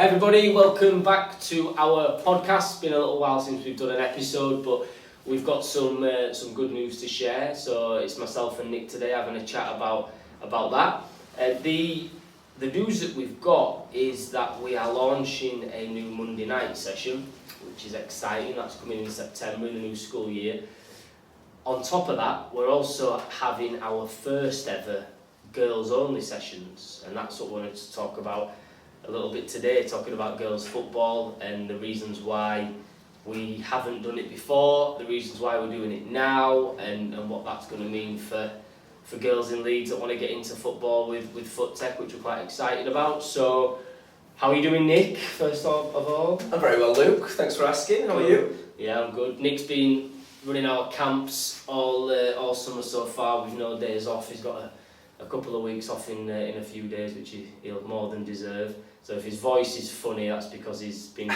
Everybody, welcome back to our podcast. It's been a little while since we've done an episode, but we've got some good news to share. So it's myself and Nick today having a chat about that. The news that we've got is that we are launching a new Monday night session, which is exciting. That's coming in September in the new school year. On top of that, we're also having our first ever girls only sessions, and that's what we wanted to talk about a little bit today, talking about girls football and the reasons why we haven't done it before, the reasons why we're doing it now, and what that's going to mean for girls in Leeds that want to get into football with Foot Tech, which we're quite excited about. So, how are you doing, Nick, first of all? I'm very well, Luke. Thanks for asking. How are you? Yeah, I'm good. Nick's been running our camps all summer so far with no days off. He's got a couple of weeks off in a few days, which he'll more than deserve. So if his voice is funny, that's because he's been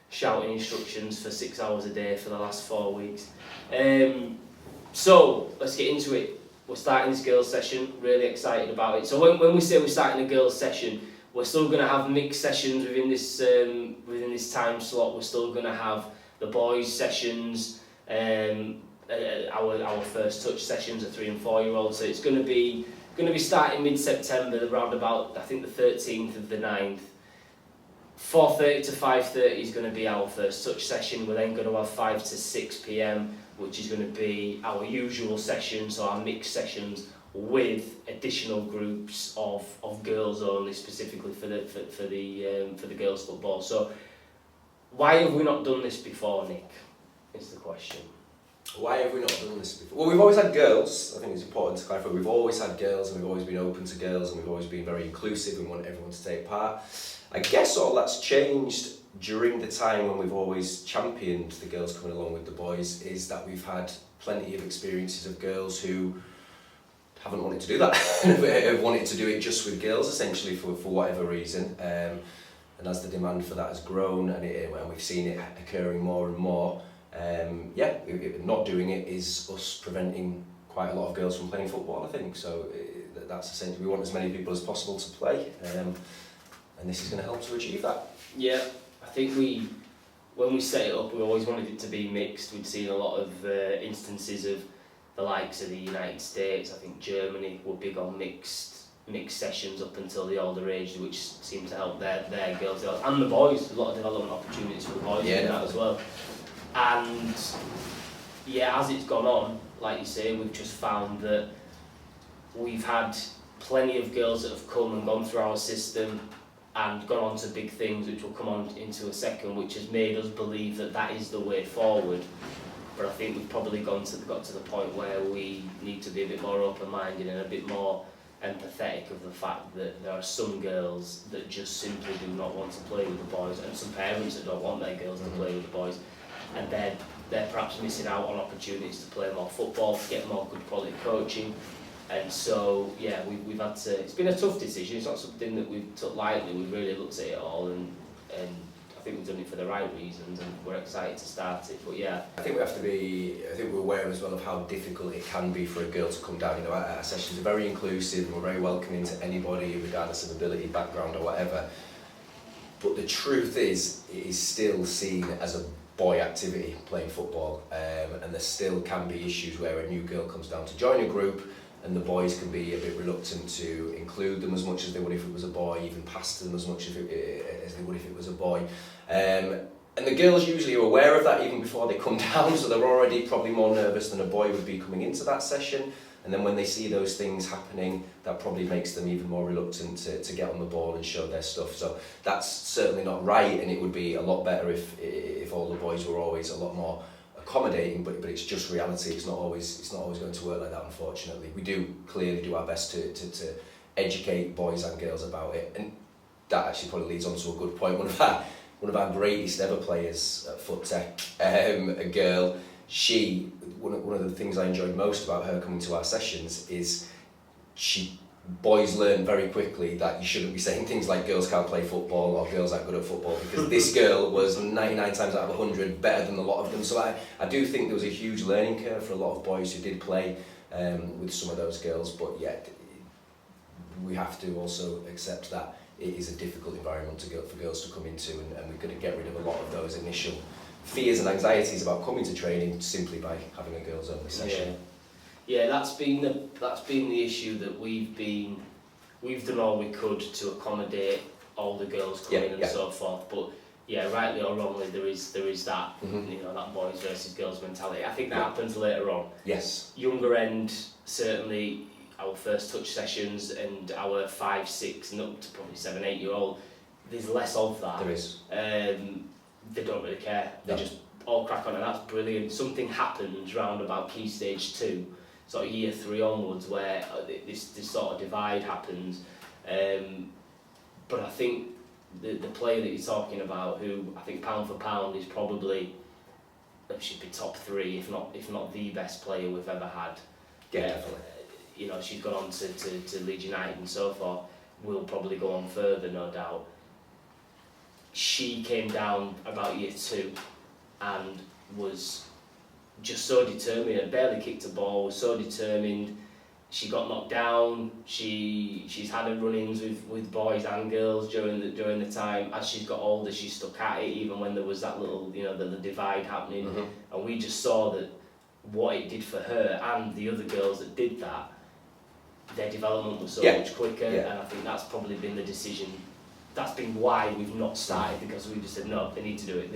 shouting instructions for 6 hours a day for the last 4 weeks. So let's get into it. We're starting this girls session, really excited about it. So when we say we're starting a girls session, we're still going to have mixed sessions within this time slot. We're still going to have the boys sessions, our first touch sessions, a 3 and 4 year olds. So it's going to be starting mid-September, around about, I think, the 13th of the 9th. 4:30 to 5:30 is going to be our first touch session. We're then going to have 5 to 6 p.m, which is going to be our usual sessions, so our mixed sessions with additional groups of girls only, specifically for the girls football. So why have we not done this before, Nick? Is the question. Why have we not done this before? Well, we've always had girls. I think it's important to clarify. We've always had girls, and we've always been open to girls, and we've always been very inclusive and want everyone to take part. I guess all that's changed during the time when we've always championed the girls coming along with the boys, is that we've had plenty of experiences of girls who haven't wanted to do that, have wanted to do it just with girls, essentially, for whatever reason. And as the demand for that has grown, and we've seen it occurring more and more, not doing it is us preventing quite a lot of girls from playing football, I think. So that's essentially, we want as many people as possible to play, and this is going to help to achieve that. Yeah, I think when we set it up, we always wanted it to be mixed. We'd seen a lot of instances of the likes of the United States. I think Germany were big on mixed sessions up until the older age, which seemed to help their girls and the boys. A lot of development opportunities for the boys in that as well. And yeah, as it's gone on, like you say, we've just found that we've had plenty of girls that have come and gone through our system and gone on to big things, which we'll come on into a second, which has made us believe that that is the way forward. But I think we've probably got to the point where we need to be a bit more open-minded and a bit more empathetic of the fact that there are some girls that just simply do not want to play with the boys, and some parents that don't want their girls to play with the boys, and they're perhaps missing out on opportunities to play more football, to get more good quality coaching. And so yeah, we've had to, it's been a tough decision. It's not something that we've took lightly. We've really looked at it all, and I think we've done it for the right reasons, and we're excited to start it. But yeah, I think we're aware as well of how difficult it can be for a girl to come down. You know, our sessions are very inclusive, and we're very welcoming to anybody, regardless of ability, background or whatever. But the truth is, it is still seen as a boy activity, playing football, and there still can be issues where a new girl comes down to join a group, and the boys can be a bit reluctant to include them as much as they would if it was a boy, even pass them as much as they would if it was a boy. And the girls usually are aware of that even before they come down, so they're already probably more nervous than a boy would be coming into that session. And then when they see those things happening, that probably makes them even more reluctant to get on the ball and show their stuff. So that's certainly not right, and it would be a lot better if all the boys were always a lot more accommodating, but it's just reality. It's not always going to work like that, unfortunately. We do clearly do our best to educate boys and girls about it, and that actually probably leads on to a good point. One of our greatest ever players at Foot Tech, a girl, one of the things I enjoyed most about her coming to our sessions is boys learn very quickly that you shouldn't be saying things like girls can't play football or girls aren't good at football, because this girl was 99 times out of 100 better than a lot of them. So I do think there was a huge learning curve for a lot of boys who did play with some of those girls, but yet we have to also accept that it is a difficult environment for girls to come into, and we're going to get rid of a lot of those initial fears and anxieties about coming to training simply by having a girls only session. Yeah, that's been the issue that we've done all we could to accommodate all the girls coming and so forth, but yeah, rightly or wrongly, there is that that boys versus girls mentality. I think that happens later on. Yes. Younger end, certainly our first touch sessions and our 5, 6 and up to probably 7, 8 year old, there's less of that. There is. They don't really care. They just all crack on, and that's brilliant. Something happens round about key stage 2, sort of year 3 onwards, where this sort of divide happens. But I think the player that you're talking about, who I think pound for pound is probably, should be top 3, if not the best player we've ever had. Yeah, definitely. She's gone on to Leeds United and so forth. Will probably go on further, no doubt. She came down about year 2 and was just so determined. Had barely kicked a ball. Was so determined. She got knocked down. She's had her run-ins with boys and girls during the time. As she's got older, she stuck at it, even when there was that little the divide happening. And we just saw that what it did for her and the other girls that did that. Their development was so much quicker, and I think that's probably been the decision. That's been why we've not started, because we just said no, they need to do it.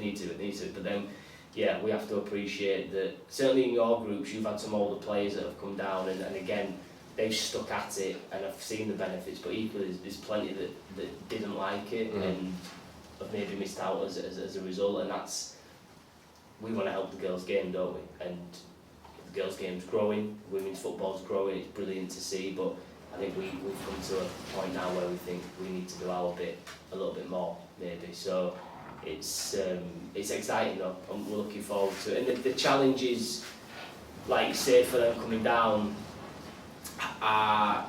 But then, we have to appreciate that. Certainly in your groups, you've had some older players that have come down, and again, they've stuck at it, and I've seen the benefits. But equally, there's plenty that didn't like it and have maybe missed out as a result. And we want to help the girls' game, don't we? And the girls' game's growing, women's football's growing. It's brilliant to see, but I think we've come to a point now where we think we need to do our bit a little bit more, maybe. So it's exciting though, and we're looking forward to it. And the challenges, like you say, for them coming down are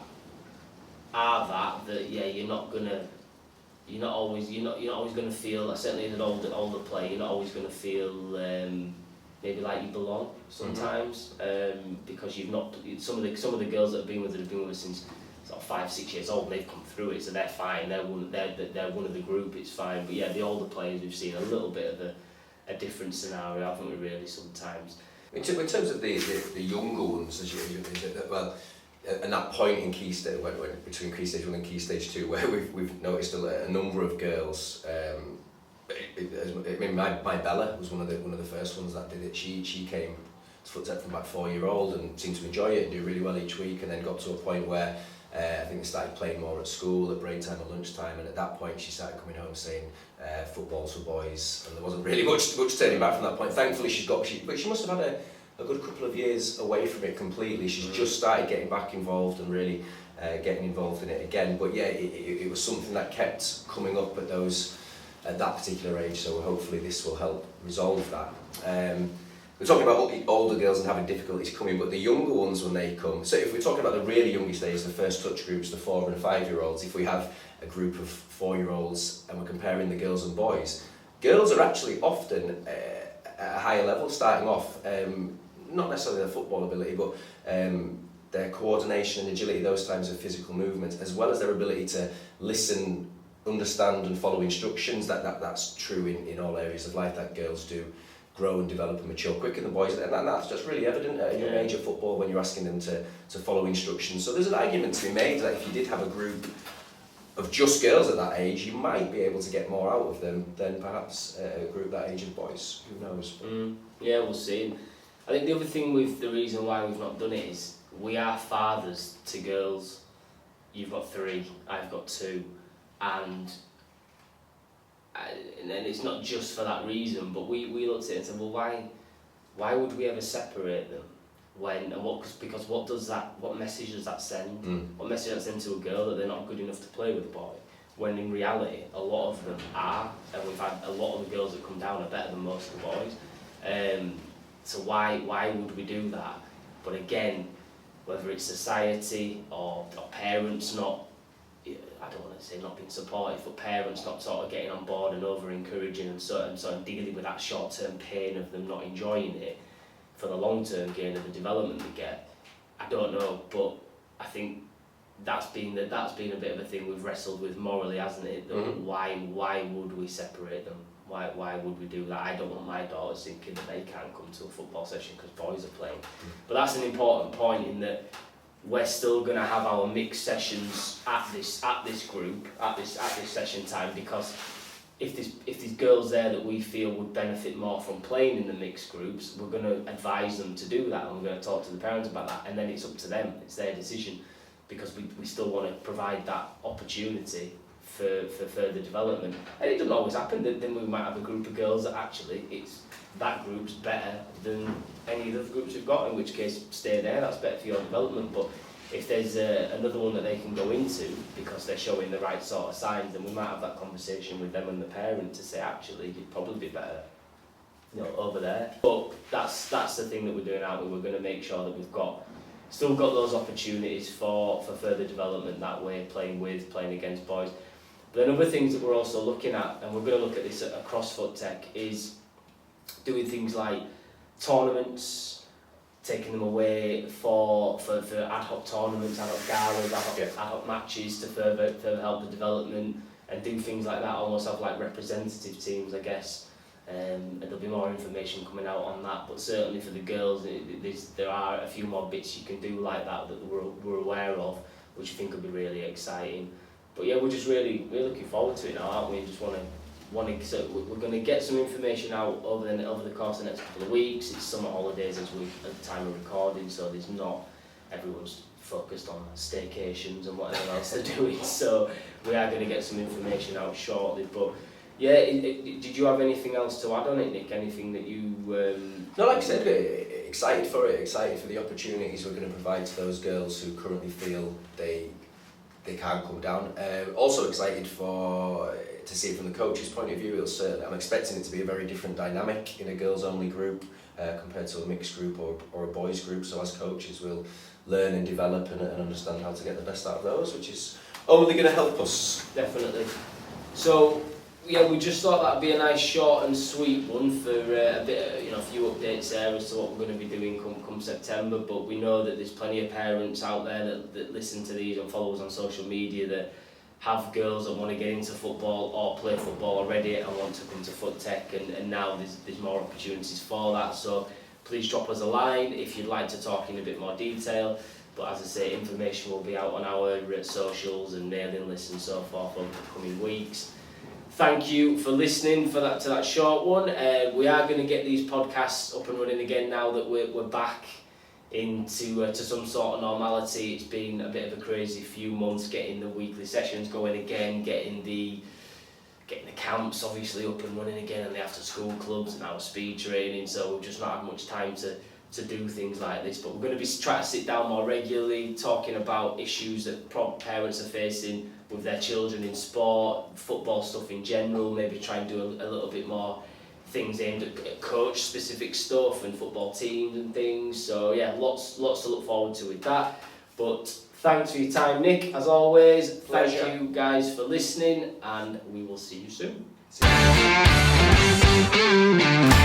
that you're not always gonna feel, certainly as an older player, you're not always gonna feel maybe like you belong sometimes, because you've not. Some of the girls that have been with us since sort of 5, 6 years old, and they've come through it, so they're fine. They're one of the group. It's fine. But yeah, the older players, we've seen a little bit of a different scenario, haven't we? Really, sometimes. In terms of the younger ones, and that point in key stage, between key stage 1 and key stage 2, where we've noticed a number of girls. My Bella was one of the first ones that did it. She came to foot tech from about 4-year-old and seemed to enjoy it and do really well each week, and then got to a point where I think they started playing more at school, at break time, at lunchtime, and at that point she started coming home saying football's for boys, and there wasn't really much turning back from that point. Thankfully but she must have had a good couple of years away from it completely. She's just started getting back involved and really getting involved in it again. But yeah, it was something that kept coming up at that particular age, so hopefully this will help resolve that. We're talking about older girls and having difficulties coming, but the younger ones, when they come, so if we're talking about the really youngest age, the first touch groups, the 4 and 5-year-olds, if we have a group of 4-year-olds and we're comparing the girls and boys, girls are actually often at a higher level starting off, not necessarily their football ability, but their coordination and agility, those times of physical movement, as well as their ability to listen, understand and follow instructions. That's true in all areas of life, that girls do grow and develop and mature quicker than boys, and that's just really evident at a young age of football when you're asking them to follow instructions. So there's an argument to be made that if you did have a group of just girls at that age, you might be able to get more out of them than perhaps a group that age of boys. Who knows? Yeah, we'll see. I think the other thing the reason why we've not done it is we are fathers to girls. You've got 3, I've got 2, and it's not just for that reason, but we looked at it and said, well, why would we ever separate them? Because what message does that send? What message does that send to a girl that they're not good enough to play with a boy? When in reality, a lot of them are, and we've had a lot of the girls that come down are better than most of the boys. So why would we do that? But again, whether it's society or parents not, I don't want to say not being supportive, but parents not sort of getting on board and over-encouraging and sort of dealing with that short-term pain of them not enjoying it for the long-term gain of the development they get, I don't know, but I think that's been a bit of a thing we've wrestled with morally, hasn't it? That why would we separate them? Why would we do that? I don't want my daughters thinking that they can't come to a football session because boys are playing. But that's an important point in that we're still going to have our mixed sessions at this group at this session time, because if there's girls there that we feel would benefit more from playing in the mixed groups, we're going to advise them to do that, and we're going to talk to the parents about that, and then it's up to them. It's their decision, because we still want to provide that opportunity for further development. And it doesn't always happen. Then we might have a group of girls that actually that group's better than any of the other groups we've got, in which case stay there, that's better for your development. But if there's another one that they can go into because they're showing the right sort of signs, then we might have that conversation with them and the parent to say, actually, you'd probably be better, over there. But that's the thing that we're doing out there. We're going to make sure that we've still got those opportunities for further development that way, playing against boys. But then other things that we're also looking at, and we're going to look at this across Foot Tech, is doing things like tournaments, taking them away for ad hoc tournaments, ad hoc galas, ad hoc matches to further help the development, and do things like that, almost have like representative teams, I guess. And there'll be more information coming out on that, but certainly for the girls, there are a few more bits you can do like that we're aware of, which I think will be really exciting. But yeah, we're just really looking forward to it now, aren't we? Just so we're going to get some information out over the course of the next couple of weeks. It's summer holidays at the time of recording, so everyone's focused on staycations and whatever else they're doing. So we are going to get some information out shortly. But yeah, did you have anything else to add on it, Nick? Anything that you... No, like I said, excited for the opportunities we're going to provide to those girls who currently feel they can't come down. Also excited to see it from the coach's point of view. I'm expecting it to be a very different dynamic in a girls-only group compared to a mixed group or a boys group. So as coaches, we'll learn and develop and understand how to get the best out of those, which is only going to help us. Definitely. So yeah, we just thought that'd be a nice short and sweet one for a few updates there as to what we're going to be doing come September. But we know that there's plenty of parents out there that listen to these and follow us on social media that have girls that want to get into football or play football already and want to come to Foot Tech, and now there's more opportunities for that. So please drop us a line if you'd like to talk in a bit more detail. But as I say, information will be out on our socials and mailing lists and so forth over the coming weeks. Thank you for listening to that short one. We are going to get these podcasts up and running again now that we're back into to some sort of normality. It's been a bit of a crazy few months getting the weekly sessions going again, getting the camps obviously up and running again, and the after school clubs and our speed training. So we've just not had much time to do things like this. But we're going to be trying to sit down more regularly, talking about issues that parents are facing with their children in sport, football stuff in general, maybe try and do a little bit more things aimed at coach specific stuff and football teams and things. So yeah, lots to look forward to with that. But thanks for your time, Nick, as always. Pleasure. Thank you guys for listening, and we will see you soon. See you.